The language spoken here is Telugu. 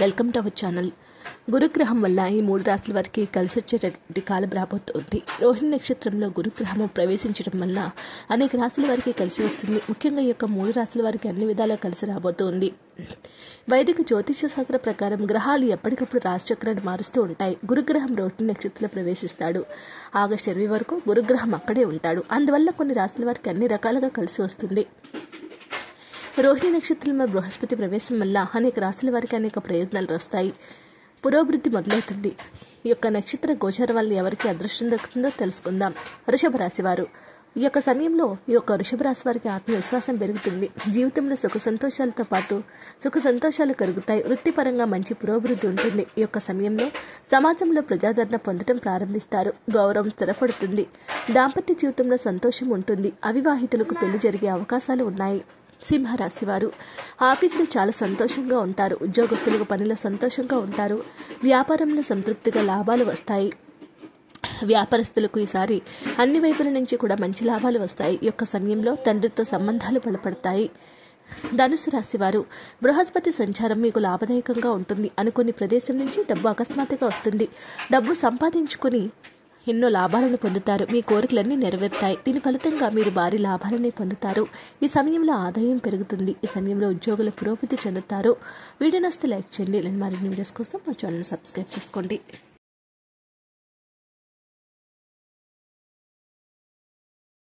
Welcome to our channel. గురుగ్రహం వల్ల ఈ 3 రాశుల వారికి కలిసి వచ్చేటటువంటి కాలం రాబోతోంది. రోహిణి నక్షత్రంలో గురుగ్రహము ప్రవేశించడం వల్ల అనేక రాశుల వారికి కలిసి వస్తుంది. ముఖ్యంగా ఈ యొక్క 3 రాశుల వారికి అన్ని విధాలా కలిసి రాబోతోంది. వైదిక జ్యోతిష శాస్త్ర ప్రకారం గ్రహాలు ఎప్పటికప్పుడు రాశిచక్రాన్ని మారుస్తూ ఉంటాయి. గురుగ్రహం రోహిణి నక్షత్రంలో ప్రవేశిస్తాడు. ఆగస్టు 20 వరకు గురుగ్రహం అక్కడే ఉంటాడు. అందువల్ల కొన్ని రాశుల వారికి అన్ని రకాలుగా కలిసి వస్తుంది. రోహిణి నక్షత్రంలో బృహస్పతి ప్రవేశం వల్ల అనేక రాశుల వారికి అనేక ప్రయోజనాలు వస్తాయి. పురోభివృద్ధి మొదలవుతుంది. ఈ యొక్క నక్షత్ర గోచర వల్ల ఎవరికి అదృష్టం దక్కుతుందో తెలుసుకుందాం. వృషభ రాశి వారు ఈ యొక్క సమయంలో ఈ యొక్క వృషభ రాశి వారికి ఆత్మవిశ్వాసం పెరుగుతుంది. జీవితంలో సుఖ సంతోషాలతో పాటు సుఖ సంతోషాలు కలుగుతాయి. వృత్తిపరంగా మంచి పురోభివృద్ధి ఉంటుంది. ఈ యొక్క సమయంలో సమాజంలో ప్రజాదరణ పొందడం ప్రారంభిస్తారు. గౌరవం స్థిరపడుతుంది. దాంపత్య జీవితంలో సంతోషం ఉంటుంది. అవివాహితులకు పెళ్లి జరిగే అవకాశాలు ఉన్నాయి. సింహరాశి వారు ఆఫీసులో చాలా సంతోషంగా ఉంటారు. ఉద్యోగస్తులకు పనిలో సంతోషంగా ఉంటారు. వ్యాపారంలో సంతృప్తిగా లాభాలు వస్తాయి. వ్యాపారస్తులకు ఈసారి అన్ని వైపుల నుంచి కూడా మంచి లాభాలు వస్తాయి. ఈ యొక్క సమయంలో తండ్రితో సంబంధాలు బలపడతాయి. ధనుసు రాశి వారు బృహస్పతి సంచారం మీకు లాభదాయకంగా ఉంటుంది. అనుకుని ప్రదేశం నుంచి డబ్బు అకస్మాత్తుగా వస్తుంది. డబ్బు సంపాదించుకుని ఎన్నో లాభాలను పొందుతారు. మీ కోరికలన్నీ నెరవేరుతాయి. దీని ఫలితంగా మీరు భారీ లాభాలని పొందుతారు. ఈ సమయంలో ఆదాయం పెరుగుతుంది. ఈ సమయంలో ఉద్యోగుల పురోగతి చెందుతారు. వీడియో నచ్చితే లైక్ చేయండి. ఇలాంటి మరిన్ని వీడియోస్ కోసం మా ఛానల్ సబ్స్క్రైబ్ చేసుకోండి.